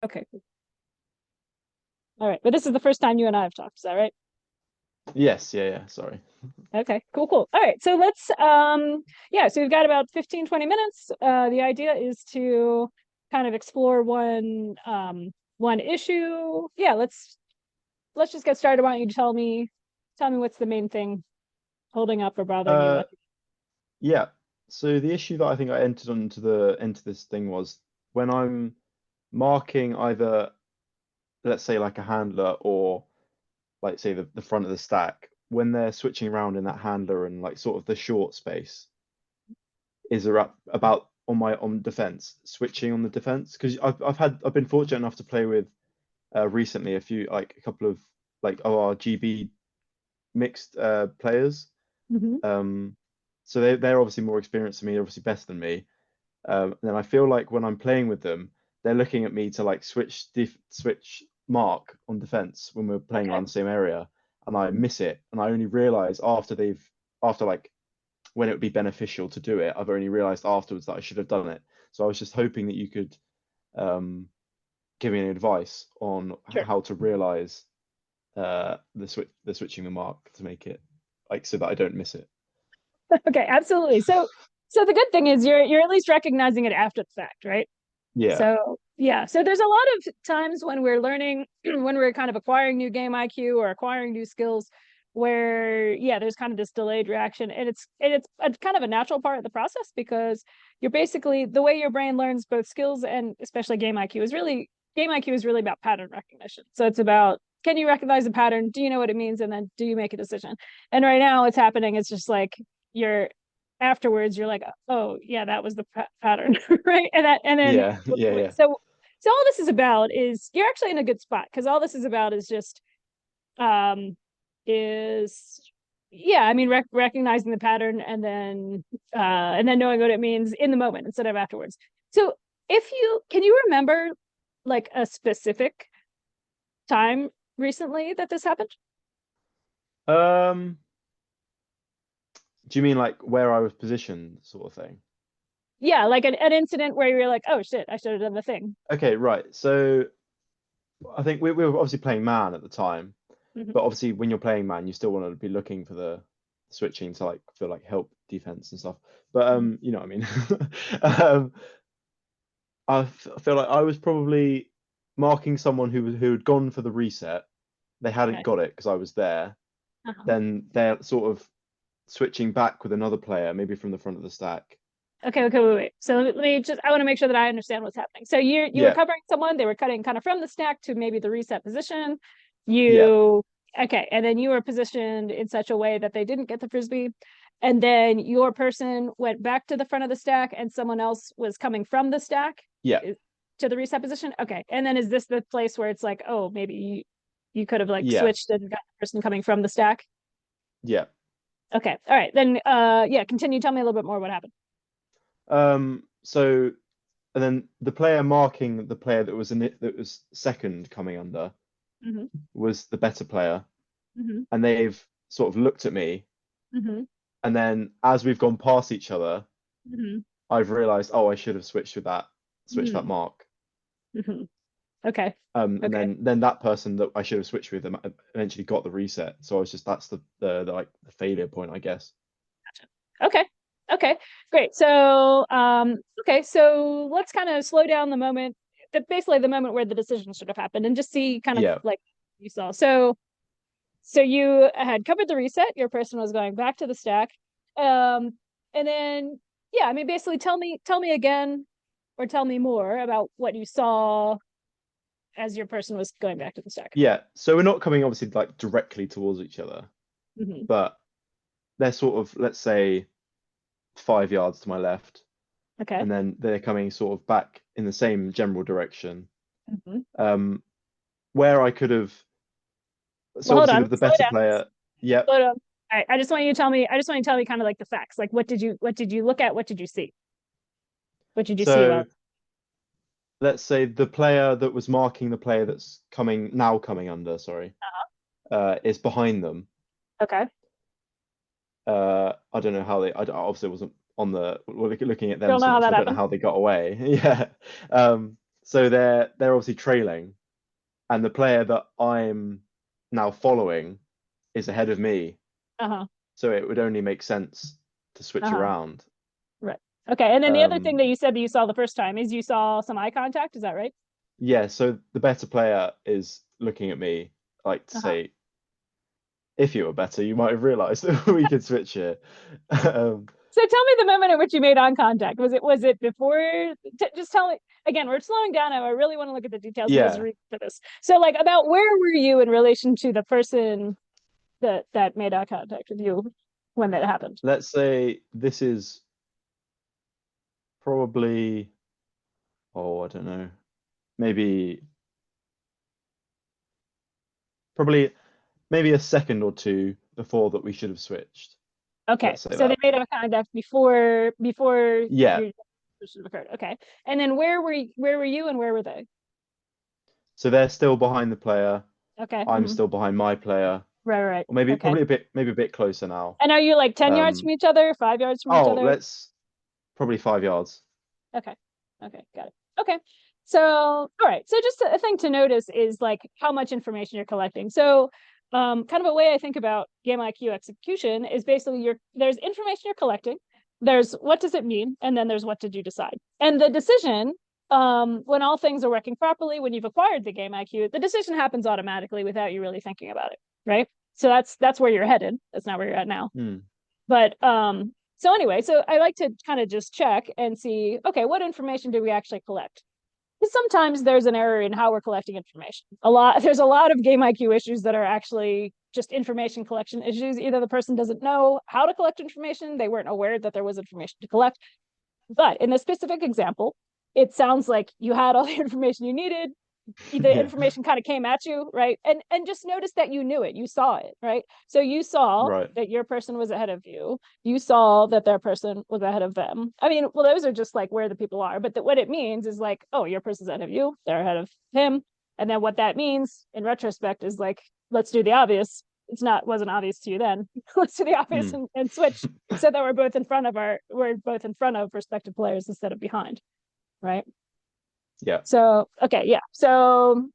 Okay, cool. All right. But this is the first time you and I have talked, is that right? Yes, yeah. Sorry. Okay, cool, cool. All right. So let's yeah, so we've got about 15, 20 minutes. The idea is to kind of explore one issue. Yeah, let's just get started. Why don't you tell me what's the main thing holding up or bothering you? Uh, yeah. So the issue that I think I entered into this thing was when I'm marking either, let's say, like a handler or like say the front of the stack, when they're switching around in that handler and like sort of the short space is about on my on defense, switching on the defense. Because I've been fortunate enough to play with recently a couple of like our GB mixed players. Mm-hmm. Um, so they're obviously more experienced than me, they're obviously better than me. And I feel like when I'm playing with them, they're looking at me to like switch mark on defense when we're playing Okay. around the same area, and I miss it, and I only realize after like when it would be beneficial to do it, I've only realized afterwards that I should have done it. So I was just hoping that you could um, give me any advice on Sure. how to realize the switching the mark to make it like so that I don't miss it. Okay, absolutely. So the good thing is you're at least recognizing it after the fact, right? Yeah, So yeah, so there's a lot of times when we're learning, when we're kind of acquiring new game IQ or acquiring new skills, where yeah, there's kind of this delayed reaction, and it's a kind of a natural part of the process because you're basically the way your brain learns both skills and especially game IQ is really about pattern recognition. So it's about can you recognize a pattern? Do you know what it means? And then do you make a decision? And right now, what's happening is just like you're afterwards you're like, oh yeah, that was the pattern, right? And then yeah, yeah, yeah, so all this is about is you're actually in a good spot because all this is about is just um is yeah, I mean recognizing the pattern and then knowing what it means in the moment instead of afterwards. So if you can you remember like a specific time recently that this happened? Um, do you mean like where I was positioned, sort of thing? Yeah, like an incident where you're like, oh shit, I should have done the thing. Okay, right. So I think we were obviously playing man at the time, Mm-hmm. but obviously when you're playing man, you still want to be looking for the switching to like for like help defense and stuff. But Mm-hmm. you know what I mean. um, I feel like I was probably marking someone who had gone for the reset. They hadn't Okay. got it because I was there. Uh-huh. Then they're sort of switching back with another player, maybe from the front of the stack. Okay, okay, wait. So let me just I want to make sure that I understand what's happening. So you were Yeah, covering someone, they were cutting kind of from the stack to maybe the reset position. yeah, You okay, and then you were positioned in such a way that they didn't get the frisbee. And then your person went back to the front of the stack and someone else was coming from the stack yeah, to the reset position. Okay. And then is this the place where it's like, oh, maybe you could have like yeah, switched and got the person coming from the stack? yeah. Okay. All right. Then yeah, continue. Tell me a little bit more what happened. So and then the player marking the player that was in it that was second coming under Mm-hmm. was the better player, Mm-hmm. and they've sort of looked at me, Mm-hmm. and then as we've gone past each other, Mm-hmm. I've realized, oh, I should have switched that Mm-hmm. mark. Mm-hmm. Okay. And Okay. then that person that I should have switched with them eventually got the reset. So I was just that's the like the failure point, I guess. Okay. Okay. Great. So okay, so let's kind of slow down the moment, basically the moment where the decision should have happened and just see kind of Yeah, like you saw. So you had covered the reset, your person was going back to the stack. And then yeah, I mean basically tell me again or tell me more about what you saw as your person was going back to the stack. yeah. So we're not coming obviously like directly towards each other, Mm-hmm. but they're sort of, let's say, 5 yards to my left, Okay. and then they're coming sort of back in the same general direction. Mm-hmm. Um, where I could have, Well, so hold obviously on. with the Slow better down. player, yep. Slow down. All right. I just want you to tell me kind of like the facts. Like what did you look at? What did you see? What did you see? So Well, let's say the player that was marking the player that's coming under, sorry, is behind them. okay. I don't know how I obviously wasn't on the looking at them, Don't know so how that I don't know happened. how they got away. Yeah. So they're obviously trailing, and the player that I'm now following is ahead of me. Uh-huh. So it would only make sense to switch Uh-huh. around. Right. Okay. And then the other thing Um, that you said that you saw the first time is you saw some eye contact. Is that right? yeah, so the better player is looking at me like to Uh-huh. say, if you were better, you might have realized that we could switch here. Um, So tell me the moment in which you made eye contact. Was it before? Just tell me again. We're slowing down now. I really want to look at the details of this yeah, read for this. So like about where were you in relation to the person that made eye contact with you when that happened? let's say this is probably, oh, I don't know, maybe, probably, maybe a second or two before that we should have switched. Okay. Let's say So they that. made eye contact before Yeah. your should have occurred. Okay. And then where were you and where were they? So they're still behind the player. Okay. I'm still behind my player. Right, right, right. Or maybe Okay. probably maybe a bit closer now. And are you like 10 yards from Um, each other, 5 yards from each oh, other? let's probably 5 yards. Okay. Okay. Got it. Okay. So, all right. So just a thing to notice is like how much information you're collecting. So, kind of a way I think about game IQ execution is basically there's information you're collecting, there's what does it mean, and then there's what did you decide. And the decision, when all things are working properly, when you've acquired the game IQ, the decision happens automatically without you really thinking about it, right? So that's where you're headed. That's not where you're at now. Hmm. But so anyway, so I like to kind of just check and see, okay, what information do we actually collect? Because sometimes there's an error in how we're collecting information. There's a lot of game IQ issues that are actually just information collection issues. Either the person doesn't know how to collect information, they weren't aware that there was information to collect. But in this specific example, it sounds like you had all the information you needed, the Yeah. information kind of came at you, right? And just notice that you knew it, you saw it, right? So you saw Right. that your person was ahead of you, you saw that their person was ahead of them. I mean, well, those are just like where the people are, but what it means is like, oh, your person's ahead of you, they're ahead of him. And then what that means in retrospect is like, let's do the obvious. Wasn't obvious to you then. Let's do the obvious Hmm. and switch so that we're both in front of respective players instead of behind, right? Yeah. So okay, yeah. So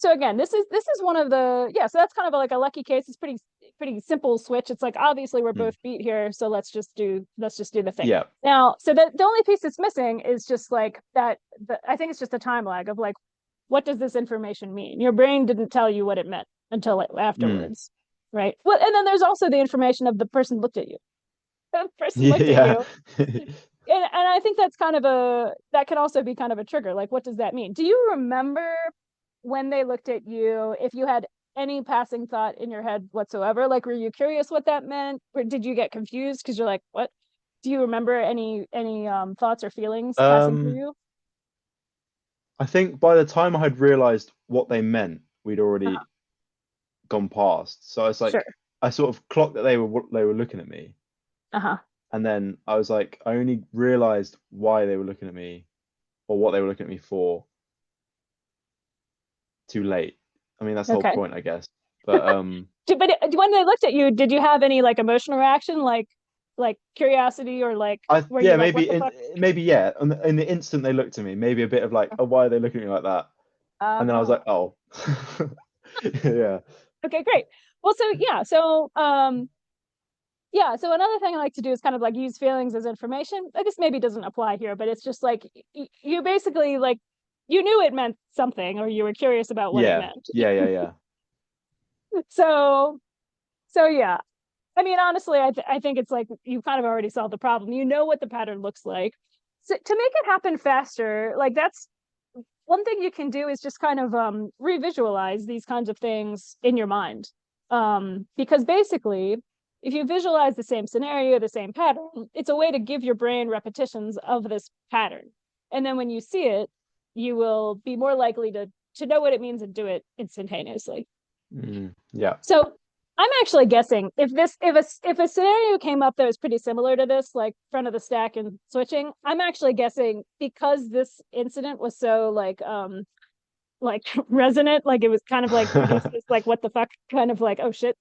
again, this is one of the, yeah. So that's kind of like a lucky case. It's pretty simple switch. It's like obviously we're Hmm. both beat here, so let's just do the thing Yeah. now. So the only piece that's missing is just like that. I think it's just a time lag of like, what does this information mean? Your brain didn't tell you what it meant until Hmm. afterwards, right? Well, and then there's also the information of the person looked at you. The person looked at Yeah. you, and I think that's kind of that can also be kind of a trigger. Like, what does that mean? Do you remember when they looked at you? If you had any passing thought in your head whatsoever, like, were you curious what that meant, or did you get confused because you're like, what? Do you remember any thoughts or feelings passing through Um, you? I think by the time I had realized what they meant, we'd Uh-huh. already gone past. So it's Sure. like I sort of clocked that they were looking at me, Uh-huh. and then I was like, I only realized why they were looking at me or what they were looking at me for too late. I mean, that's the whole Okay. point, I guess. But But when they looked at you, did you have any like emotional reaction, like curiosity, or like I were you yeah, like, what maybe the fuck? maybe yeah. In the instant they looked at me, maybe a bit of like, oh, why are they looking at me like that? And then I was like, Uh, oh, yeah. okay, great. Well, so yeah, so another thing I like to do is kind of like use feelings as information. I guess maybe doesn't apply here, but it's just like you basically like you knew it meant something, or you were curious about what it Yeah, meant. yeah, yeah, yeah. So yeah. I mean, honestly, I think it's like you kind of already solved the problem. You know what the pattern looks like. So to make it happen faster, like that's one thing you can do is just kind of revisualize these kinds of things in your mind. Because basically, if you visualize the same scenario, the same pattern, it's a way to give your brain repetitions of this pattern. And then when you see it, you will be more likely to know what it means and do it instantaneously. Yeah. So I'm actually guessing if a scenario came up that was pretty similar to this, like front of the stack and switching, I'm actually guessing because this incident was so like resonant, like it was kind of like produced this like what the fuck kind of like oh shit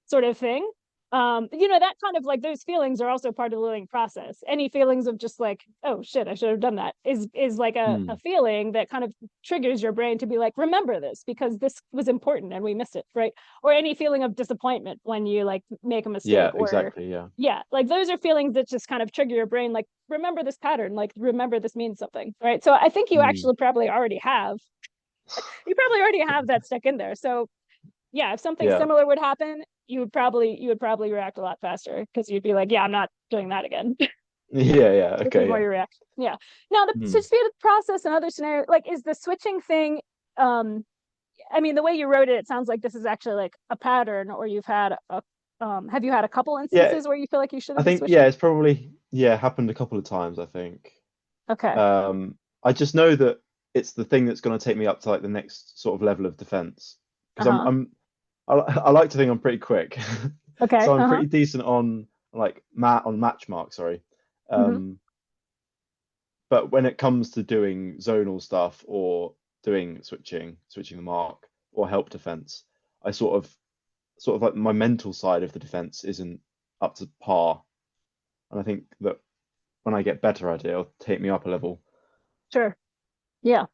sort of thing. That kind of like those feelings are also part of the learning process. Any feelings of just like, oh shit, I should have done that is like a Mm. feeling that kind of triggers your brain to be like, remember this because this was important and we missed it, right? Or any feeling of disappointment when you like make a Yeah, mistake, or exactly. Yeah. yeah, like those are feelings that just kind of trigger your brain, like remember this pattern, like remember this means something, right? So I think Mm. you probably already have that stuck in there. So yeah, if something Yeah. similar would happen, you would probably react a lot faster because you'd be like, yeah, I'm not doing that again. Yeah, yeah. This is Okay, more yeah. your reaction. Yeah. Now the Mm. switch speed process and other scenarios, like is the switching thing, um, I mean, the way you wrote it, it sounds like this is actually like a pattern, or have you had a couple Yeah, instances where you feel like you should I have been think yeah, switching? it's probably yeah, happened a couple of times, I think. Okay. Um, I just know that it's the thing that's going to take me up to like the next sort of level of defense because Uh-huh. I like to think I'm pretty quick. Okay. So I'm Uh-huh. pretty decent on like match mark, sorry. Hmm. Um, but when it comes to doing zonal stuff or doing switching the mark or help defense, I sort of like my mental side of the defense isn't up to par. And I think that when I get better at it, it'll take me up a level. Sure. Yeah.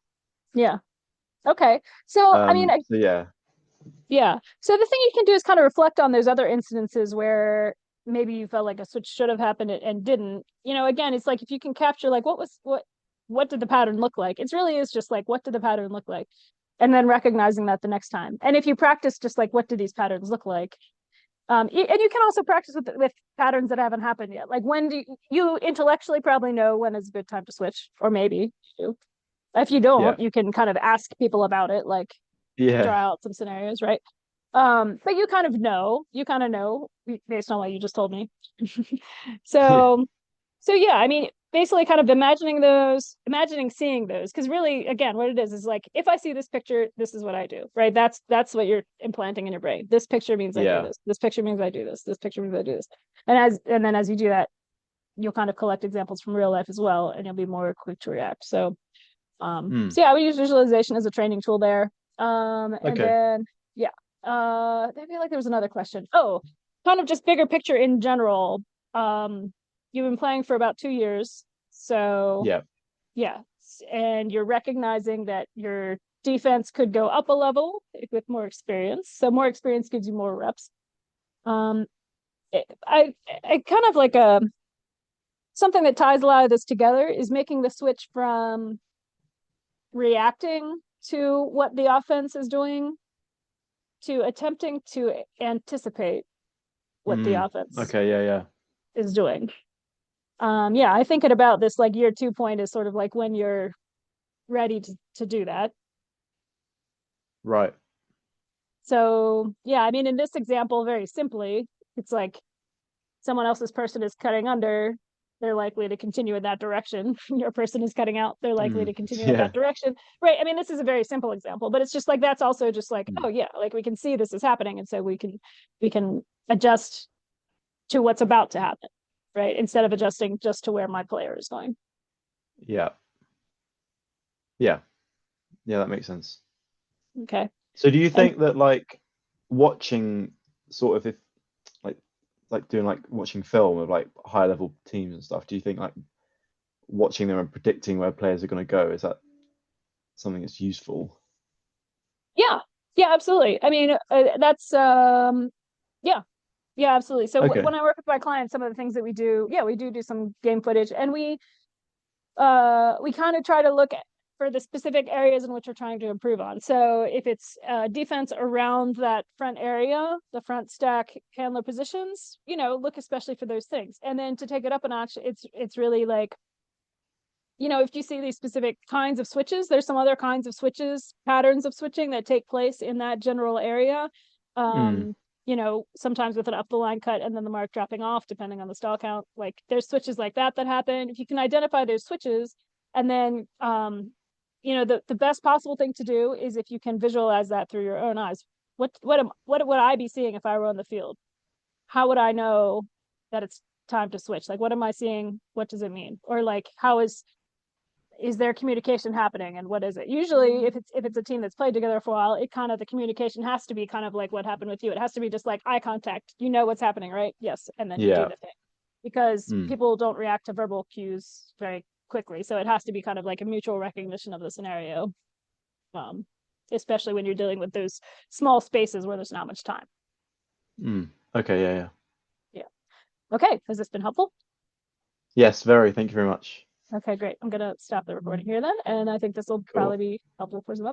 Yeah. Okay. So, I mean, So yeah. yeah. So the thing you can do is kind of reflect on those other incidences where maybe you felt like a switch should have happened and didn't. Again, it's like if you can capture like what did the pattern look like? It really is just like what did the pattern look like? And then recognizing that the next time. And if you practice just like what do these patterns look like? And you can also practice with patterns that haven't happened yet. Like when do you intellectually probably know when is a good time to switch, or maybe you do. If you Yeah. don't, you can kind of ask people about it, like Yeah. draw out some scenarios, right? But you kind of know based on what you just told me. Yeah. so, so yeah, I mean, basically kind of imagining seeing those, because really, again, what it is like, if I see this picture, this is what I do, right? That's what you're implanting in your brain. This picture means I do Yeah. this. This picture means I do this. This picture means I do this. And then as you do that, you'll kind of collect examples from real life as well, and you'll be more quick to react. Hmm. So yeah, we use visualization as a training tool there. And Okay. then yeah, I feel like there was another question. Oh, kind of just bigger picture in general. You've been playing for about 2 years, so Yeah. yeah, and you're recognizing that your defense could go up a level with more experience. So more experience gives you more reps. Um, I kind of like something that ties a lot of this together is making the switch from reacting to what the offense is doing to attempting to anticipate what the Hmm. offense Okay. Yeah. Yeah. is doing. Yeah, I think it about this like year 2 point is sort of like when you're ready to do that. Right. So yeah, I mean, in this example, very simply, it's like someone else's person is cutting under, they're likely to continue in that direction. Your person is cutting out, they're likely Hmm. to continue in Yeah. that direction. Right. I mean, this is a very simple example, but it's just like that's also just like, Hmm. oh yeah, like we can see this is happening. And so we can adjust to what's about to happen, right? Instead of adjusting just to where my player is going. Yeah. Yeah. Yeah. That makes sense. Okay. So do you And think that like watching sort of if like doing like watching film of like high level teams and stuff, do you think like watching them and predicting where players are going to go, is that something that's useful? yeah, yeah, absolutely. I mean, that's yeah, yeah, absolutely. So Okay. when I work with my clients, some of the things that we do, yeah, we do some game footage, and we kind of try to look at for the specific areas in which we're trying to improve on. So if it's defense around that front area, the front stack handler positions, look especially for those things. And then to take it up a notch, it's really like, if you see these specific kinds of switches, there's some other kinds of switches, patterns of switching that take place in that general area. Mm. Um, sometimes with an up the line cut and then the mark dropping off, depending on the stall count. Like there's switches like that happen. If you can identify those switches, and then the best possible thing to do is if you can visualize that through your own eyes. What would I be seeing if I were on the field? How would I know that it's time to switch? Like what am I seeing? What does it mean? Or like how is is there communication happening, and what is it? Usually if it's a team that's played together for a while, it kind of, the communication has to be kind of like what happened with you. It has to be just like eye contact. You know what's happening, right? Yes. And then you do Yeah. the thing, because Mm. people don't react to verbal cues very quickly. So it has to be kind of like a mutual recognition of the scenario. Um, especially when you're dealing with those small spaces where there's not much time. Mm. Okay, yeah, yeah. Yeah. Okay. Has this been helpful? Yes, very. Thank you very much. Okay, great. I'm gonna stop the recording here then, and I think this will Cool. probably be helpful for some others.